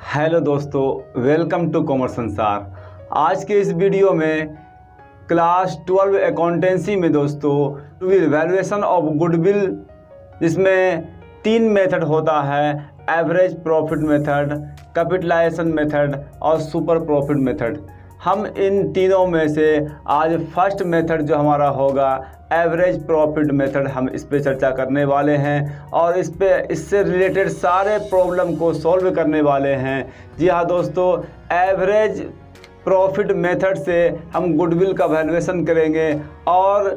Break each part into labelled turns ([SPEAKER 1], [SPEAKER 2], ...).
[SPEAKER 1] Hello दोस्तों, welcome to commerce संसार। आज के इस वीडियो में क्लास 12 अकाउंटेंसी में दोस्तों वैल्यूएशन ऑफ गुडविल, जिसमें 3 मेथड होता है: average profit method, capitalisation method और सुपर प्रॉफिट मेथड। हम इन तीनों में से आज फर्स्ट मेथड जो हमारा होगा एवरेज प्रॉफिट मेथड, हम इस पे चर्चा करने वाले हैं और इससे रिलेटेड सारे प्रॉब्लम को सॉल्व करने वाले हैं। जी हाँ दोस्तों, एवरेज प्रॉफिट मेथड से हम गुडविल का वैल्यूएशन करेंगे और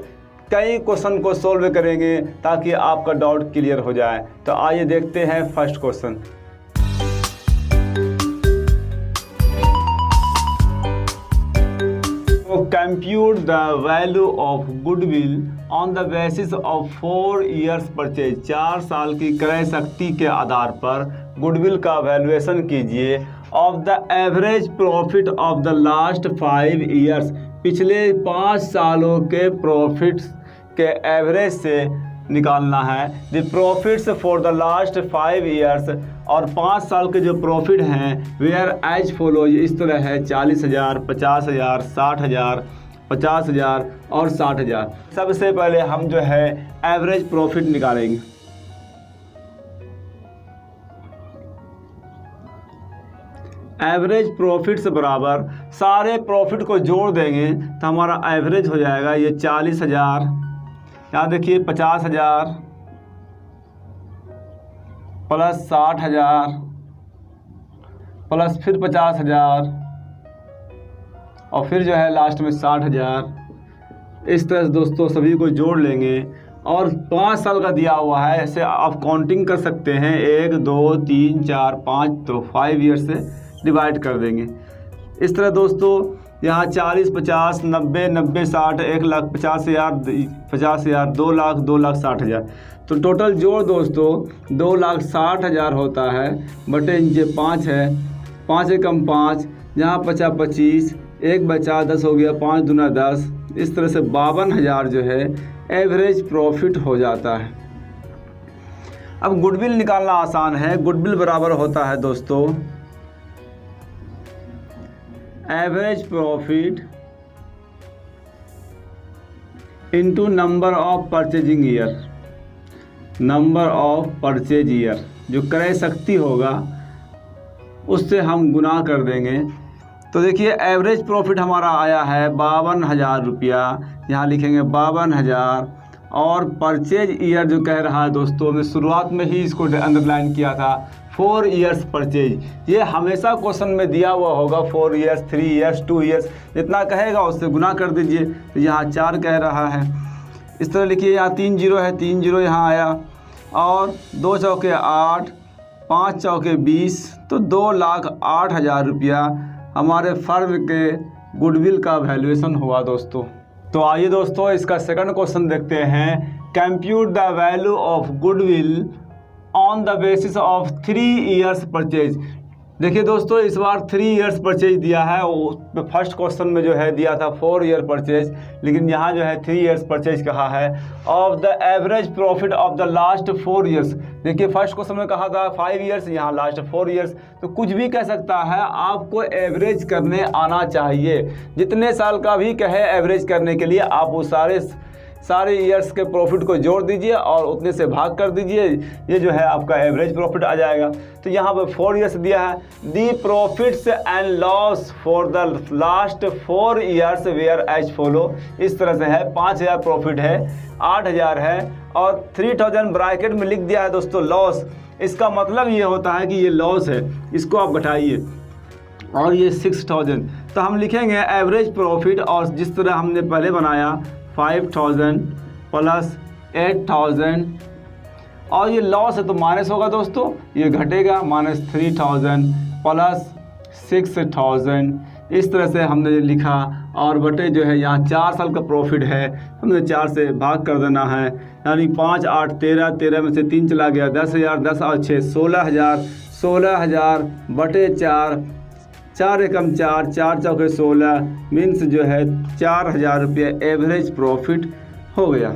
[SPEAKER 1] कई क्वेश्चन को सॉल्व करेंगे ताकि आपका डाउट क्लियर हो जाए। तो आइए देखते हैं first question. Compute the value of goodwill on the basis of 4 years purchase. 4 साल की क्रय शक्ति के आधार पर गुडविल का वैल्यूएशन कीजिए of the average profit of the last 5 years। पिछले 5 सालों के प्रॉफिट्स के एवरेज से निकालना है। The profits for the last 5 years, और 5 साल के जो प्रॉफिट हैं वेयर एज फॉलो, इस तरह है: 40,000, 50,000, 60,000, 50,000 और 60,000। सबसे पहले हम जो है एवरेज प्रॉफिट निकालेंगे। एवरेज प्रॉफिट से बराबर सारे प्रॉफिट को जोड़ देंगे तो हमारा एवरेज हो जाएगा ये 40,000, यहाँ देखिए 50,000 प्लस 60,000 प्लस फिर 50,000 और फिर जो है लास्ट में 60,000। इस तरह से दोस्तों सभी को जोड़ लेंगे और 5 साल का दिया हुआ है, ऐसे आप काउंटिंग कर सकते हैं 1 2 3 4 5, तो 5 ईयर से डिवाइड कर देंगे। इस तरह दोस्तों यहाँ 40, 50, 90, 90, 60, 1,50,000, 50,000, 2 लाख, 2,60,000। तो टोटल जोड़ दोस्तों 2,60,000 होता है, बटे नीचे 5 है, 5 एकम 5, यहाँ 50, 25, 1 बचा 10 हो गया, 5 दूना 10। इस तरह से 52,000 जो है एवरेज प्रॉफिट हो जाता है। अब गुडविल निकालना आसान है। गुडविल बराबर होता है दोस्तों average profit into number of purchasing year. Number of purchase year जो क्रय शक्ति होगा उससे हम गुना कर देंगे। तो देखिए एवरेज प्रॉफिट हमारा आया है 52,000 रुपया, यहाँ लिखेंगे 52,000। और परचेज ईयर जो कह रहा है दोस्तों, हमने शुरुआत में ही इसको अंडरलाइन किया था, 4 years परचेज। ये हमेशा क्वेश्चन में दिया हुआ होगा 4 years, 3 years, 2 years, जितना कहेगा उससे गुना कर दीजिए। तो यहाँ 4 कह रहा है, इस तरह लिखिए। यहाँ 3 0 है, 3 0 यहाँ आया, और 2 चौके 8, 5 चौके 20, तो 2,08,000 रुपया हमारे फर्म के गुडविल का वैल्यूएशन हुआ दोस्तों। तो आइए दोस्तों इसका सेकंड क्वेश्चन देखते हैं। Compute the value of goodwill on the basis of 3 years purchase. देखिए दोस्तों इस बार 3 years परचेज दिया है, वो फर्स्ट क्वेश्चन में जो है दिया था 4 year परचेज, लेकिन यहाँ जो है 3 years परचेज कहा है। Of the average profit of the last 4 years। देखिए फर्स्ट क्वेश्चन में कहा था 5 years, यहाँ लास्ट 4 years, तो कुछ भी कह सकता है, आपको एवरेज करने आना चाहिए। जितने साल का भी कहे एवरेज करने के लिए आप वो सारे ईयर्स के प्रॉफिट को जोड़ दीजिए और उतने से भाग कर दीजिए, ये जो है आपका एवरेज प्रॉफिट आ जाएगा। तो यहाँ पर 4 years दिया है। The profits and loss for the last 4 years were as follow. इस तरह से है, 5,000 प्रॉफिट है, 8,000 है और 3,000 ब्रैकेट में लिख दिया है दोस्तों लॉस। इसका मतलब ये होता है कि ये लॉस है, इसको आप घटाइए, और ये 6,000। तो हम लिखेंगे एवरेज प्रॉफिट, और जिस तरह हमने पहले बनाया 5,000 प्लस 8,000, और ये लॉस है तो माइनस होगा दोस्तों, ये घटेगा, -3,000 प्लस 6,000। इस तरह से हमने लिखा, और बटे जो है यहाँ 4 साल का प्रॉफिट है, हमने 4 से भाग कर देना है, यानी 5 8 13, 13 में से 3 चला गया, 10,000, 10 और 6 16,000, 16,000 बटे 4, 4 एकम 4, 4 चौके 16, मीन्स जो है 4,000 रुपये एवरेज प्रॉफिट हो गया।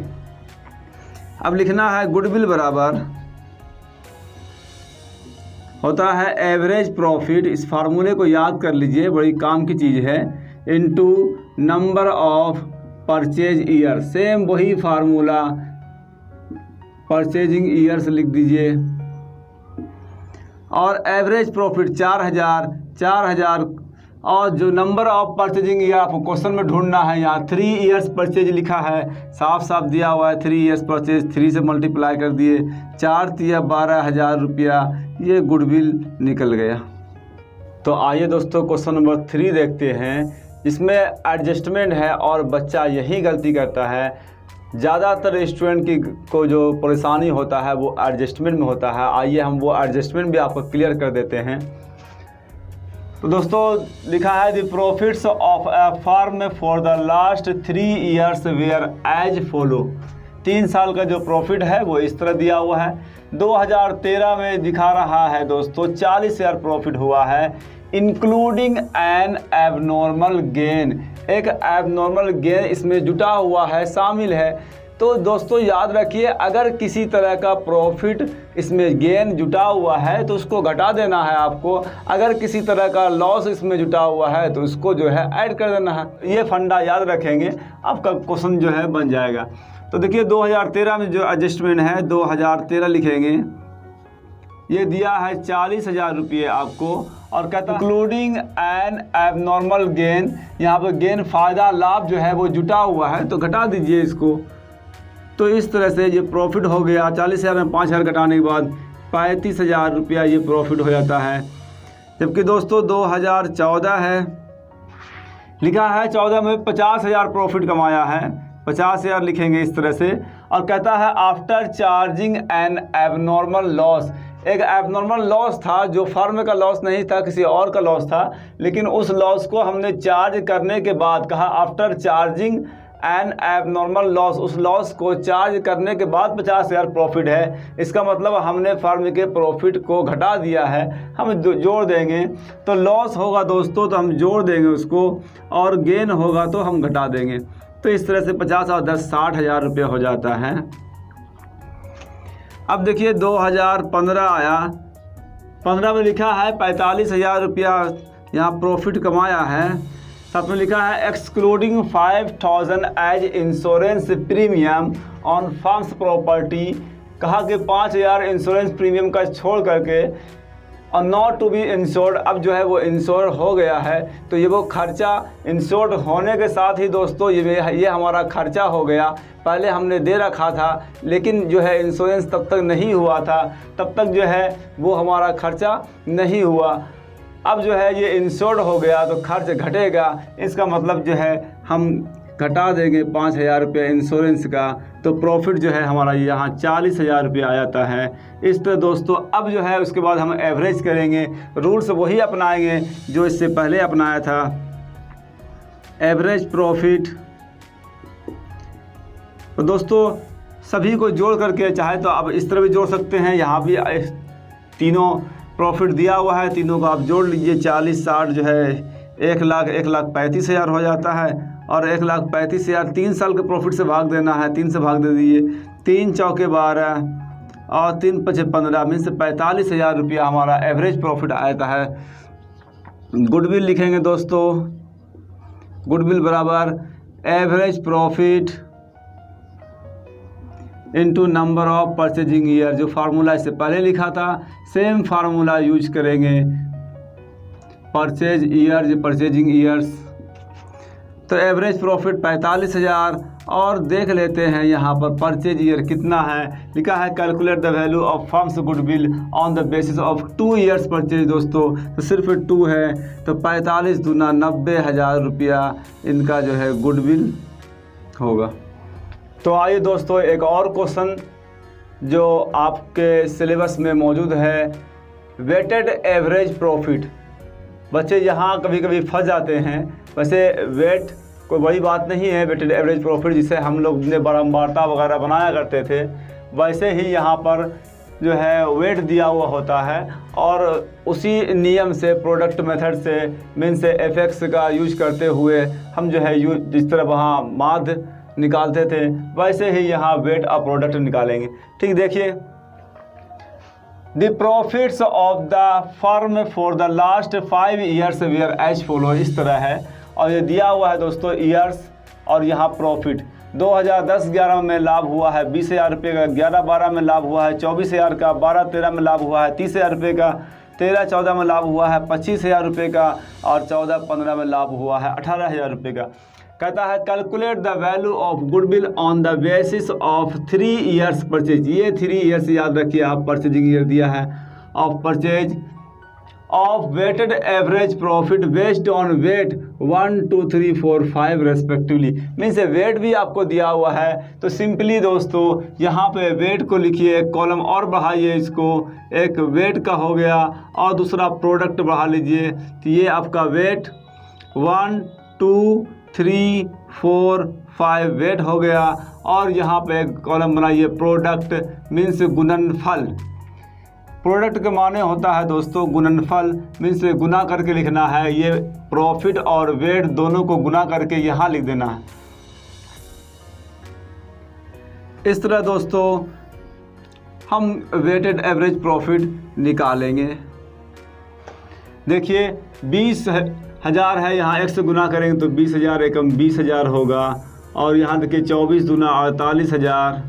[SPEAKER 1] अब लिखना है गुडविल बराबर होता है एवरेज प्रॉफिट, इस फार्मूले को याद कर लीजिए, बड़ी काम की चीज़ है, into number of purchase year. Same वही फार्मूला, परचेजिंग ईयर्स लिख दीजिए, और एवरेज प्रॉफिट 4000 और जो नंबर ऑफ परचेजिंग ईयर आपको क्वेश्चन में ढूंढना है, यहाँ 3 ईयर्स परचेज लिखा है, साफ साफ दिया हुआ है 3 ईयर्स परचेज, 3 से मल्टीप्लाई कर दिए, 4 तिया 12,000 रुपया, ये गुडविल निकल गया। तो आइए दोस्तों क्वेश्चन नंबर 3 देखते हैं, इसमें एडजस्टमेंट है और बच्चा यही गलती करता है। ज़्यादातर स्टूडेंट को जो परेशानी होता है वो एडजस्टमेंट में होता है। आइए हम वो एडजस्टमेंट भी आपको क्लियर कर देते हैं। तो दोस्तों लिखा है the profits of a firm for the last 3 years were as follow. 3 साल का जो प्रॉफिट है वो इस तरह दिया हुआ है। 2013 में दिखा रहा है दोस्तों 40,000 प्रॉफिट हुआ है, इंक्लूडिंग एन एबनॉर्मल गेन। एक एबनॉर्मल गेन इसमें जुटा हुआ है, शामिल है। तो दोस्तों याद रखिए, अगर किसी तरह का प्रॉफिट इसमें गेन जुटा हुआ है तो उसको घटा देना है आपको, अगर किसी तरह का लॉस इसमें जुटा हुआ है तो उसको जो है ऐड कर देना है। ये फंडा याद रखेंगे, आपका क्वेश्चन जो है बन जाएगा। तो देखिए 2013 में जो एडजस्टमेंट है 2013 लिखेंगे, ये दिया है 40,000 रुपये आपको, और कहता है इंक्लूडिंग एन एबनॉर्मल गेन। यहाँ पर गेन, फ़ायदा, लाभ जो है वो जुटा हुआ है तो घटा दीजिए इसको। तो इस तरह से ये प्रॉफिट हो गया। 40,000 में 5,000 घटाने के बाद 35,000 रुपया ये प्रॉफिट हो जाता है। जबकि दोस्तों 2014 है, लिखा है 14 में 50,000 प्रॉफिट कमाया है, 50,000 लिखेंगे इस तरह से। और कहता है after charging N abnormal loss. एक एबनॉर्मल लॉस था जो फर्म का लॉस नहीं था, किसी और का लॉस था, लेकिन उस लॉस को हमने चार्ज करने के बाद कहा after charging N abnormal loss, उस लॉस को चार्ज करने के बाद 50,000 प्रॉफिट है। इसका मतलब हमने फर्म के प्रॉफिट को घटा दिया है, हम जोड़ देंगे। तो लॉस होगा दोस्तों तो हम जोड़ देंगे उसको, और गेन होगा तो हम घटा देंगे। तो इस तरह से 50 और 10 60,000 रुपये हो जाता है। अब देखिए 2015 आया, 15 में लिखा है 45,000 रुपया यहाँ प्रॉफिट कमाया है। साथ में लिखा है excluding 5,000 as insurance premium on firm's property. कहा कि 5,000 इंश्योरेंस प्रीमियम का छोड़ करके और नॉट टू बी इंश्योर्ड, अब जो है वो इंश्योर हो गया है। तो ये वो खर्चा इंश्योर्ड होने के साथ ही दोस्तों ये हमारा खर्चा हो गया। पहले हमने दे रखा था लेकिन जो है इंश्योरेंस तब तक नहीं हुआ था, तब तक जो है वो हमारा खर्चा नहीं हुआ। अब जो है ये इंश्योर्ड हो गया तो खर्च घटेगा। इसका मतलब जो है हम घटा देंगे 5,000 रुपये इंश्योरेंस का, तो प्रॉफिट जो है हमारा यहाँ 40,000 रुपये आ जाता है। इस तरह दोस्तों अब जो है उसके बाद हम एवरेज करेंगे, रूल्स वही अपनाएंगे जो इससे पहले अपनाया था। एवरेज प्रॉफिट, तो दोस्तों सभी को जोड़ करके चाहे तो आप इस तरह भी जोड़ सकते हैं, यहाँ भी तीनों प्रॉफिट दिया हुआ है, तीनों को आप जोड़ लीजिए। 40 60 जो है 1,35,000 हो जाता है, और 1,35,000 3 साल के प्रॉफिट से भाग देना है, 3 से भाग दे दीजिए। 3 चौके 12 और 3 पचे 15 में से 45,000 रुपया हमारा एवरेज प्रॉफिट आता है। गुडविल लिखेंगे दोस्तों, गुडविल बराबर average profit into number of purchasing year. जो फार्मूला इससे पहले लिखा था सेम फार्मूला यूज करेंगे, परचेज ईयर, जो परचेजिंग ईयर्स। तो एवरेज प्रॉफिट 45,000, और देख लेते हैं यहाँ पर परचेज ईयर कितना है। लिखा है calculate the value of firms goodwill on the basis of 2 years purchase. दोस्तों तो सिर्फ 2 है, तो 45 दूना 90,000 रुपया इनका जो है गुडविल होगा। तो आइए दोस्तों एक और क्वेश्चन जो आपके सिलेबस में मौजूद है, वेटेड एवरेज प्रॉफिट। बच्चे यहाँ कभी कभी फंस जाते हैं। वैसे वेट कोई बड़ी बात नहीं है, वेटेड एवरेज प्रॉफिट जिसे हम लोग ने बारंबारता वगैरह बनाया करते थे, वैसे ही यहाँ पर जो है वेट दिया हुआ होता है, और उसी नियम से प्रोडक्ट मेथड से मीन से एफएक्स का यूज करते हुए हम जो है जिस तरह वहाँ माध्य निकालते थे वैसे ही यहाँ वेट ऑफ प्रोडक्ट निकालेंगे। ठीक, देखिए the profits of the firm for the last 5 years were as follow, इस तरह है। और ये दिया हुआ है दोस्तों ईयर्स, और यहाँ प्रॉफिट 2010-11 में लाभ हुआ है 20,000 रुपये का, 11-12 में लाभ हुआ है 24,000 का, 12-13 में लाभ हुआ है 30,000 रुपये का, 13-14 में लाभ हुआ है 25,000 रुपये का, और 14-15 में लाभ हुआ है 18,000 रुपये का। कहता है calculate the value of goodwill on the basis of 3 years purchase. ये 3 years याद रखिए आप, परचेजिंग ईयर दिया है, of purchase of weighted average profit based on weight 1, 2, 3, 4, 5 respectively. Means weight भी आपको दिया हुआ है, तो सिंपली दोस्तों यहाँ पे वेट को लिखिए, कॉलम और बढ़ाइए इसको, एक वेट का हो गया और दूसरा प्रोडक्ट बढ़ा लीजिए, तो ये आपका वेट 1, 2, 3, 4, 5 वेट हो गया। और यहाँ पे एक कॉलम बनाइए प्रोडक्ट मीन्स गुणनफल। प्रोडक्ट के माने होता है दोस्तों गुणनफल, मीन्स गुना करके लिखना है। ये प्रॉफिट और वेट दोनों को गुना करके यहाँ लिख देना है। इस तरह दोस्तों हम वेटेड एवरेज प्रॉफिट निकालेंगे। देखिए 20,000 है, यहाँ 1 से गुना करेंगे तो 20,000 एकम 20,000 होगा। और यहाँ देखिए 24 दूना 48,000,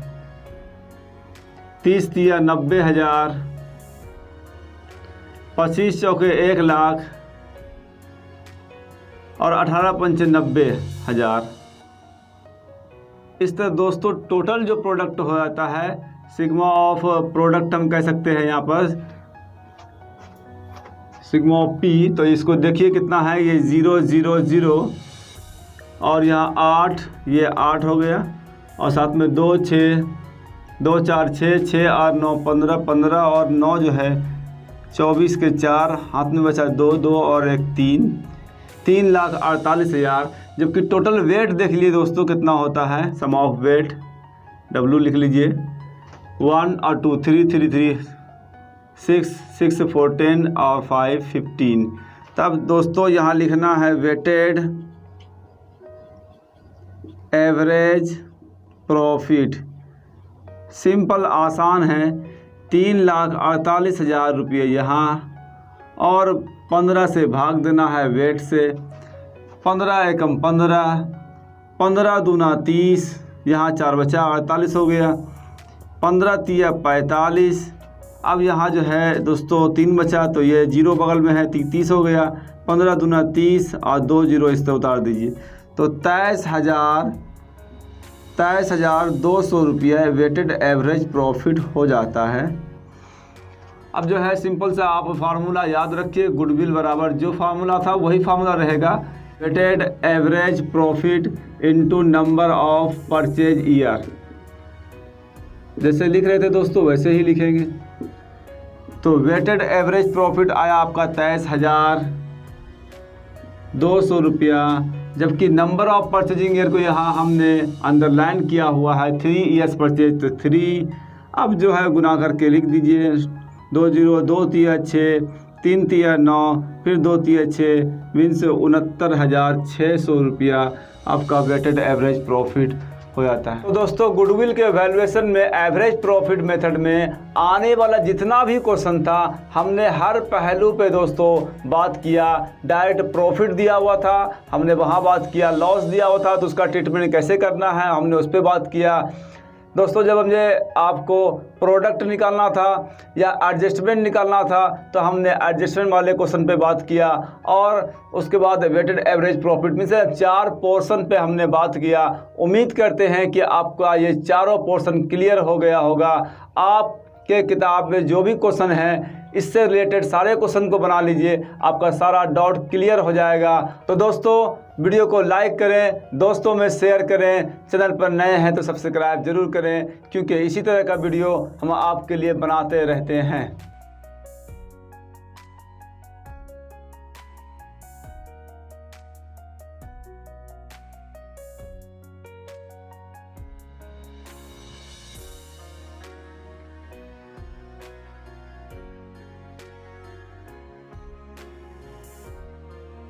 [SPEAKER 1] 30 तिया 90,000, 25 चौके 1 लाख और 18 पंचे 90,000। इस तरह दोस्तों टोटल जो प्रोडक्ट हो जाता है, सिग्मा ऑफ प्रोडक्ट हम कह सकते हैं यहाँ पर सिग्मा ऑफ पी। तो इसको देखिए कितना है, ये 0, 0, 0 और यहाँ 8, ये 8 हो गया, और साथ में 2, 6, 2, 4, 6, 6 और 9 15, 15 और 9 जो है 24 के 4, हाथ में बचा 2, 2 और 1 3, 3,48,000। जबकि टोटल वेट देख लीजिए दोस्तों कितना होता है, सम ऑफ वेट W लिख लीजिए, 1 और 2 3, 3, 3 6, 6 4 10 और 5 15। तब दोस्तों यहाँ लिखना है वेटेड एवरेज प्रॉफिट। सिंपल आसान है, 3,48,000 रुपये यहाँ, और 15 से भाग देना है वेट से। 15 एकम 15, 15 दूना 30, यहाँ 4 बचा 48 हो गया, 15 तिया 45। अब यहाँ जो है दोस्तों 3 बचा, तो ये 0 बगल में है 30 हो गया, 15 दूना 30 और 2 0 इस तरह उतार दीजिए, तो 23,200 रुपये वेटेड एवरेज प्रॉफिट हो जाता है। अब जो है सिंपल सा आप फार्मूला याद रखिए, गुडविल बराबर जो फार्मूला था वही फार्मूला रहेगा, weighted average profit into number of purchase year. जैसे लिख रहे थे दोस्तों वैसे ही लिखेंगे। तो वेटेड एवरेज प्रॉफिट आया आपका 23,200 रुपया, जबकि नंबर ऑफ परचेजिंग ईयर को यहाँ हमने अंडरलाइन किया हुआ है 3 years परचेज, तो 3। अब जो है गुना करके लिख दीजिए, 2 0, 2 तिया 6, 3 तिया 9, फिर 2 तिया 6, मीन्स 69,600 रुपया आपका वेटेड एवरेज प्रॉफिट हो जाता है। तो दोस्तों गुडविल के वैल्यूएशन में एवरेज प्रॉफिट मेथड में आने वाला जितना भी क्वेश्चन था हमने हर पहलू पे दोस्तों बात किया। डायरेक्ट प्रॉफिट दिया हुआ था, हमने वहाँ बात किया। लॉस दिया हुआ था तो उसका ट्रीटमेंट कैसे करना है हमने उस पर बात किया। दोस्तों जब हमने आपको प्रोडक्ट निकालना था या एडजस्टमेंट निकालना था तो हमने एडजस्टमेंट वाले क्वेश्चन पे बात किया, और उसके बाद वेटेड एवरेज प्रॉफिट में से 4 पोर्शन पे हमने बात किया। उम्मीद करते हैं कि आपका ये चारों पोर्शन क्लियर हो गया होगा। आपके किताब में जो भी क्वेश्चन है इससे रिलेटेड सारे क्वेश्चन को बना लीजिए, आपका सारा डाउट क्लियर हो जाएगा। तो दोस्तों वीडियो को लाइक करें, दोस्तों में शेयर करें, चैनल पर नए हैं तो सब्सक्राइब जरूर करें, क्योंकि इसी तरह का वीडियो हम आपके लिए बनाते रहते हैं।